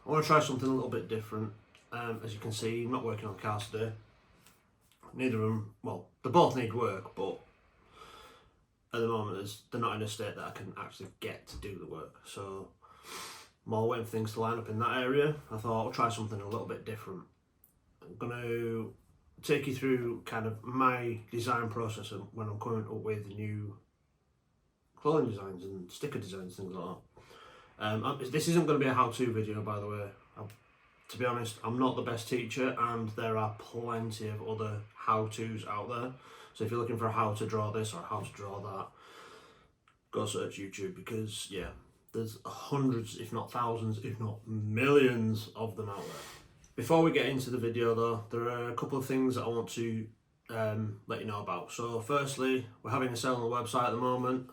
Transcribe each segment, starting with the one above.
I want to try something a little bit different. As you can see, I'm not working on cars today. Neither of them, well, they both need work, but at the moment they're not in a state that I can actually get to do the work. So I'm all waiting for things to line up in that area. I thought I'll try something a little bit different. I'm going to take you through kind of my design process when I'm coming up with new clothing designs and sticker designs, things like that. This isn't going to be a how-to video, by the way. To be honest, I'm not the best teacher, and there are plenty of other how-tos out there. So if you're looking for how to draw this or how to draw that, go search YouTube, because yeah, there's hundreds, if not thousands, if not millions of them out there. Before we get into the video though, there are a couple of things that I want to let you know about. So firstly, we're having a sale on the website at the moment.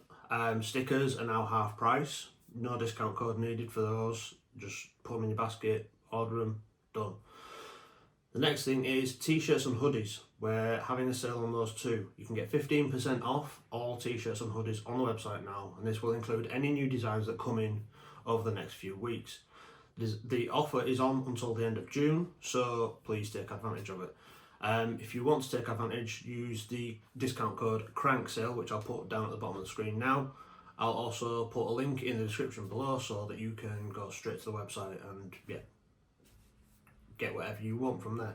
Stickers are now half price. No discount code needed for those. Just put them in your basket, order them, done. The next thing is t-shirts and hoodies. We're having a sale on those too. You can get 15% off all t-shirts and hoodies on the website now, and this will include any new designs that come in over the next few weeks. The offer is on until the end of June, so please take advantage of it. If you want to take advantage, use the discount code CRANKSALE, which I'll put down at the bottom of the screen now. I'll also put a link in the description below so that you can go straight to the website and yeah, get whatever you want from there.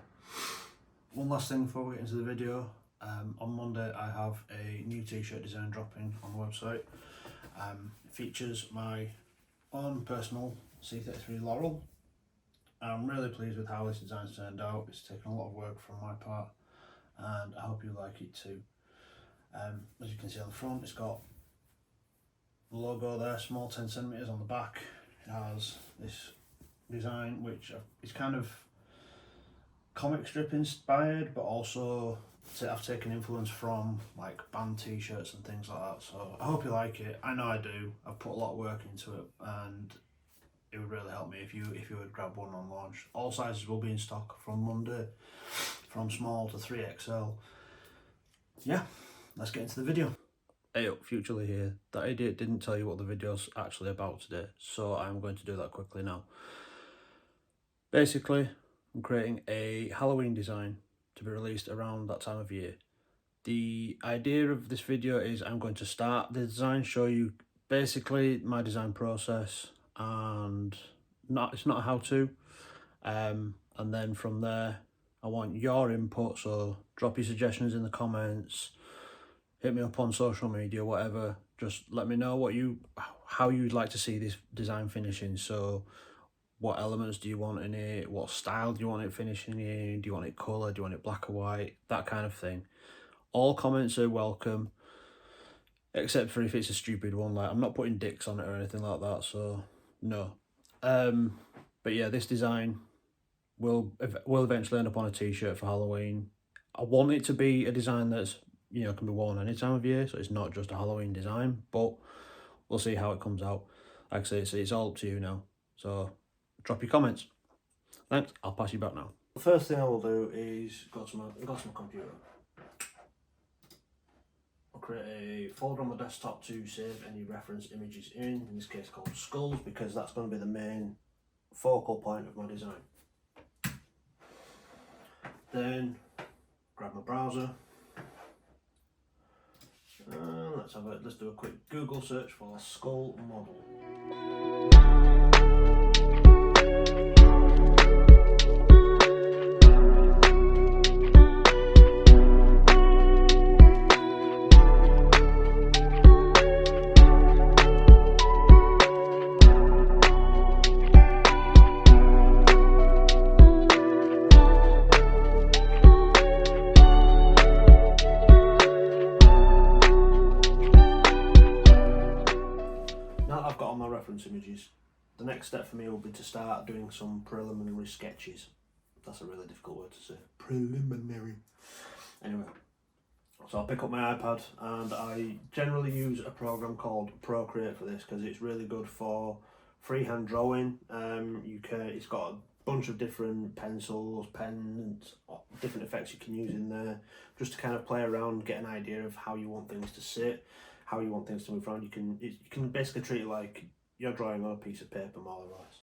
One last thing before we get into the video. On Monday I have a new t-shirt design dropping on the website. It features my own personal C33 Laurel. I'm really pleased with how this design's turned out. It's taken a lot of work from my part, and I hope you like it too. As you can see on the front, it's got the logo there, small 10cm on the back. It has this design which is kind of comic strip inspired, but also I've taken influence from like band t-shirts and things like that. So I hope you like it. I know I do. I've put a lot of work into it, and it would really help me if you would grab one on launch. All sizes will be in stock from Monday, from small to 3XL. Yeah, let's get into the video. Hey up, Futurely here. That idiot didn't tell you what the video's actually about today, so I'm going to do that quickly now. Basically, I'm creating a Halloween design to be released around that time of year. The idea of this video is I'm going to start the design, show you basically my design process, and it's not a how-to, and then from there I want your input, so drop your suggestions in the comments, hit me up on social media, whatever. Just let me know how you'd like to see this design finishing. So what elements do you want in it, what style do you want it finishing in, do you want it colour, do you want it black or white, that kind of thing. All comments are welcome, except for if it's a stupid one, like I'm not putting dicks on it or anything like that, so no. But yeah, this design will eventually end up on a t-shirt for Halloween. I want it to be a design that's, you know, can be worn any time of year, so it's not just a Halloween design, but we'll see how it comes out. Like I say, it's all up to you now, so drop your comments. Thanks, I'll pass you back now. The first thing I will do is go to my computer. I'll create a folder on my desktop to save any reference images in this case called skulls, because that's going to be the main focal point of my design. Then grab my browser. Let's do a quick Google search for skull model. Images. The next step for me will be to start doing some preliminary sketches. That's a really difficult word to say. Preliminary. Anyway, so I'll pick up my iPad, and I generally use a program called Procreate for this because it's really good for freehand drawing. It's got a bunch of different pencils, pens, different effects you can use in there, just to kind of play around, get an idea of how you want things to sit, how you want things to move around. You can basically treat it like you're drawing on a piece of paper, more or less.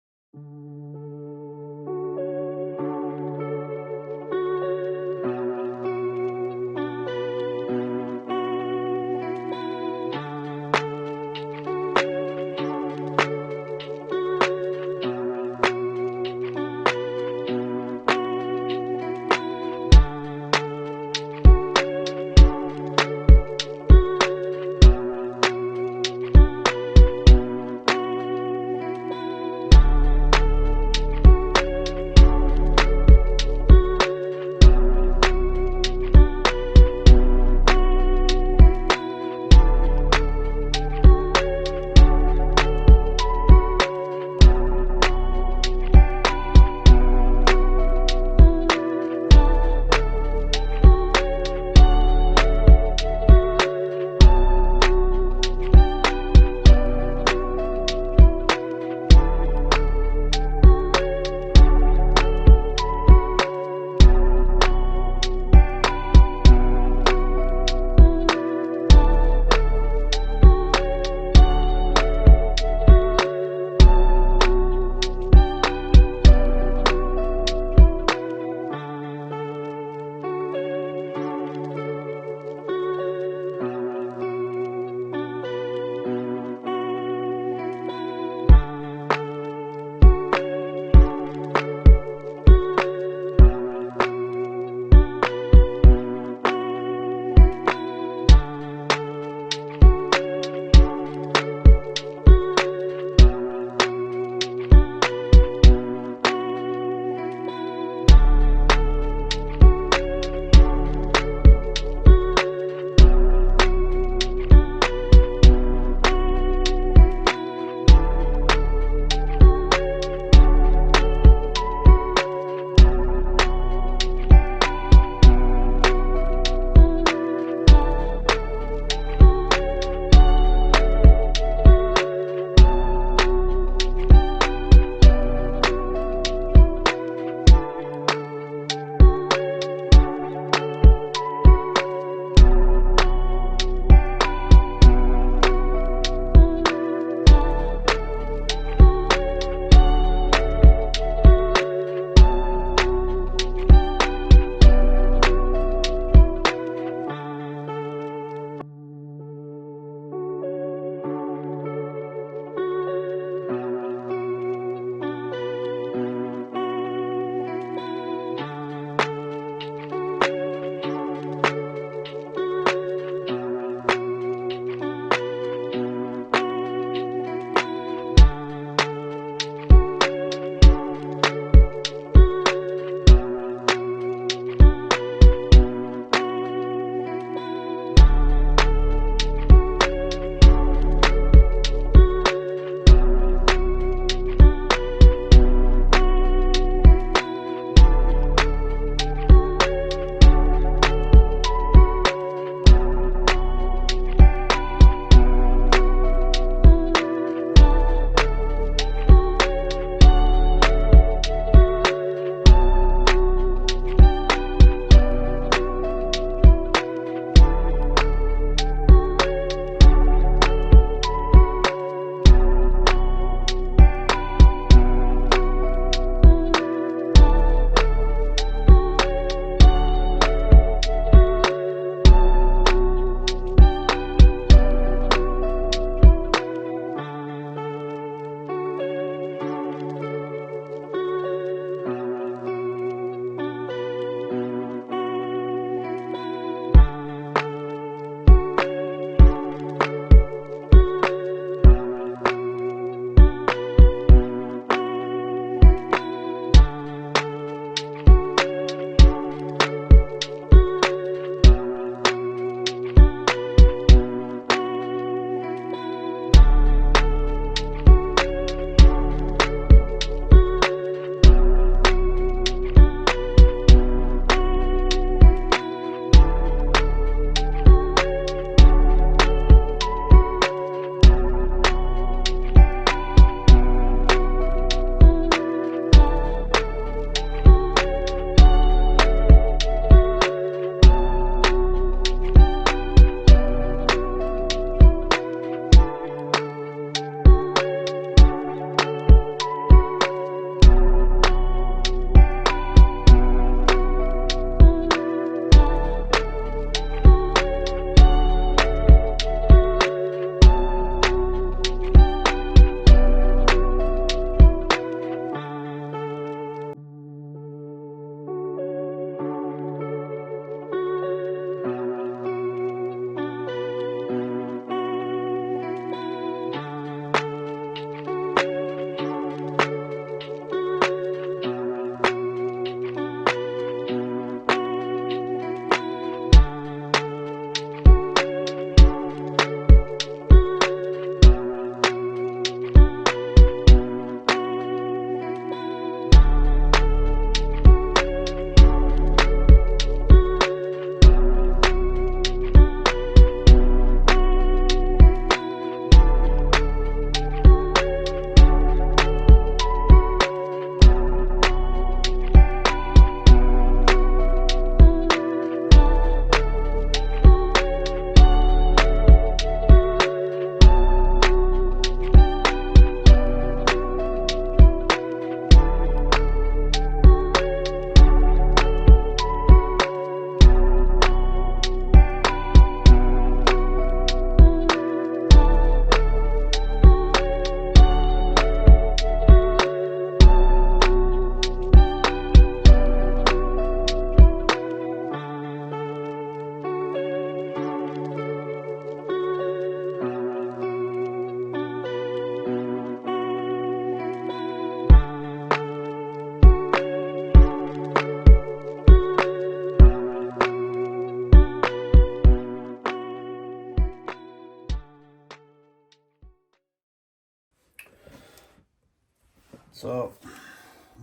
So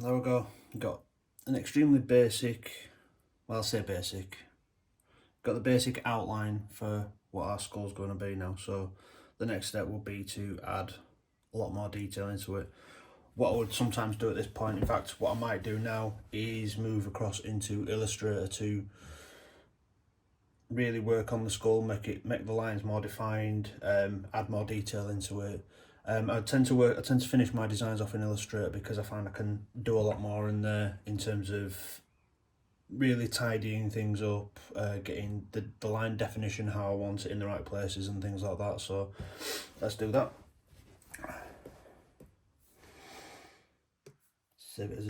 there we go. Got an extremely basic, well, I'll say basic. Got the basic outline for what our skull's going to be now. So the next step will be to add a lot more detail into it. What I would sometimes do at this point, in fact, what I might do now is move across into Illustrator to really work on the skull, make the lines more defined, add more detail into it. I tend to finish my designs off in Illustrator because I find I can do a lot more in there in terms of really tidying things up, getting the line definition how I want it in the right places and things like that. So let's do that. Save it as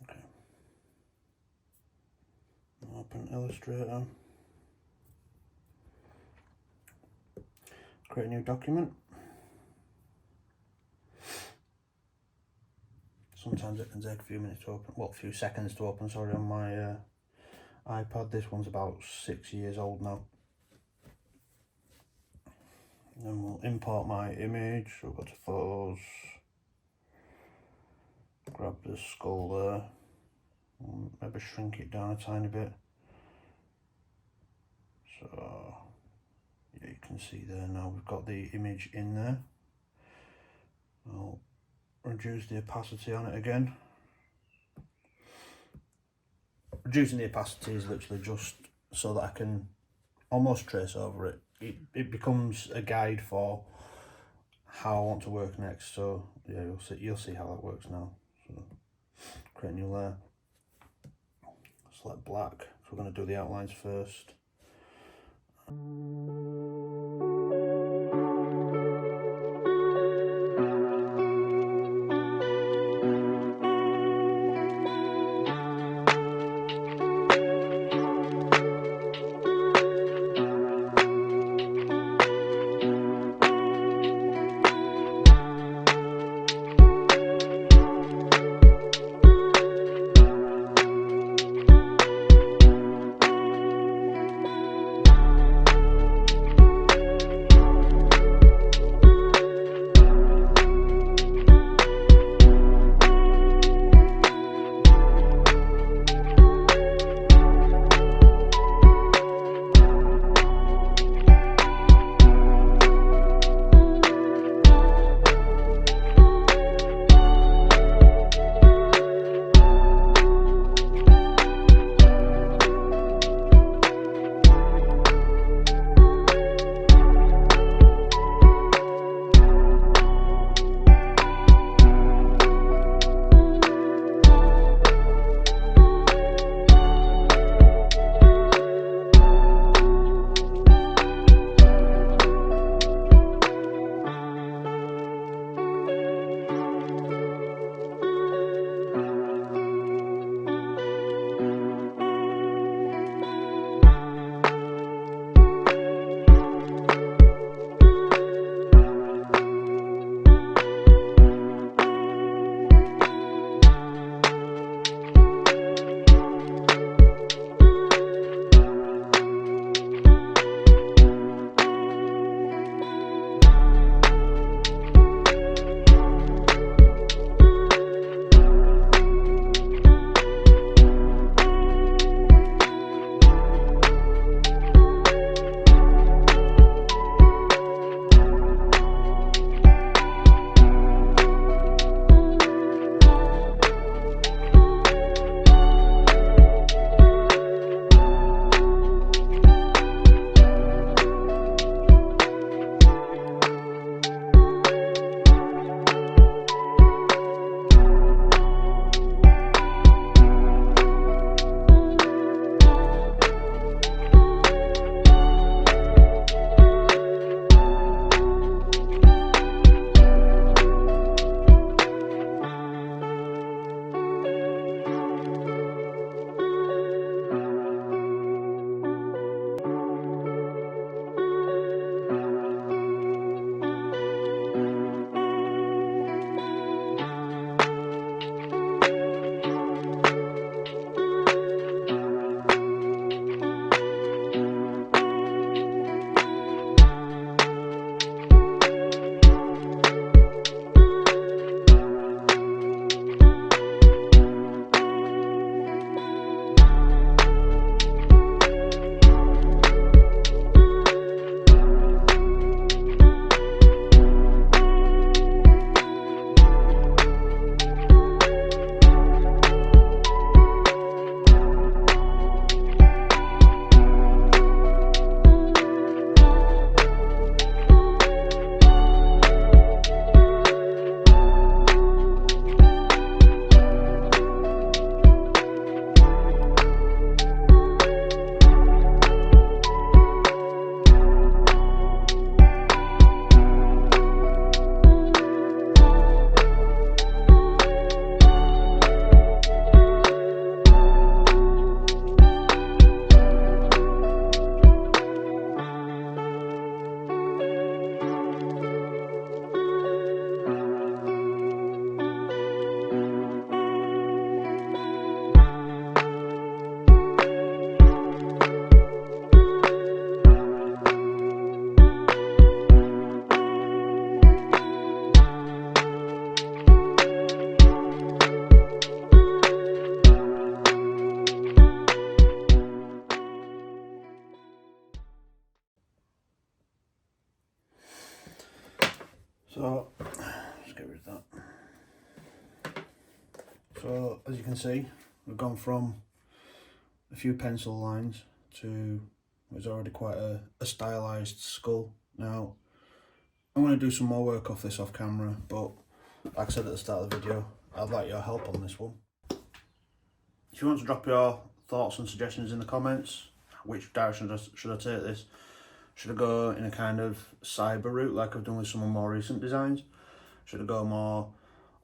okay. Open Illustrator. Create a new document. Sometimes it can take a few minutes to open, well, a few seconds to open, sorry, on my iPad. This one's about 6 years old now. Then we'll import my image, so we'll go to photos, grab the skull there, maybe shrink it down a tiny bit. So yeah, you can see there now we've got the image in there. I'll reduce the opacity on it again. Reducing the opacity is literally just so that I can almost trace over it. It becomes a guide for how I want to work next. So yeah, you'll see how that works now. So create a new layer. Select black. So we're going to do the outlines first. So let's get rid of that. So as you can see, we've gone from a few pencil lines to what's already quite a stylised skull. Now I'm going to do some more work off this off camera, but like I said at the start of the video, I'd like your help on this one. If you want to drop your thoughts and suggestions in the comments, which direction should I take this? Should I go in a kind of cyber route like I've done with some of more recent designs? Should I go more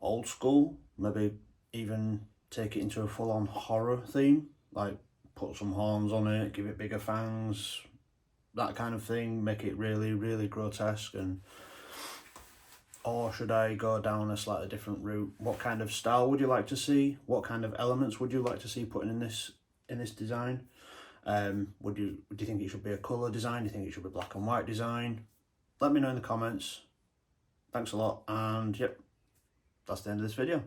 old school? Maybe even take it into a full-on horror theme, like put some horns on it, give it bigger fangs, that kind of thing, make it really, really grotesque? Or should I go down a slightly different route? What kind of style would you like to see? What kind of elements would you like to see put in this design? Do you think it should be a colour design? Do you think it should be black and white design? Let me know in the comments. Thanks a lot, and yep, that's the end of this video.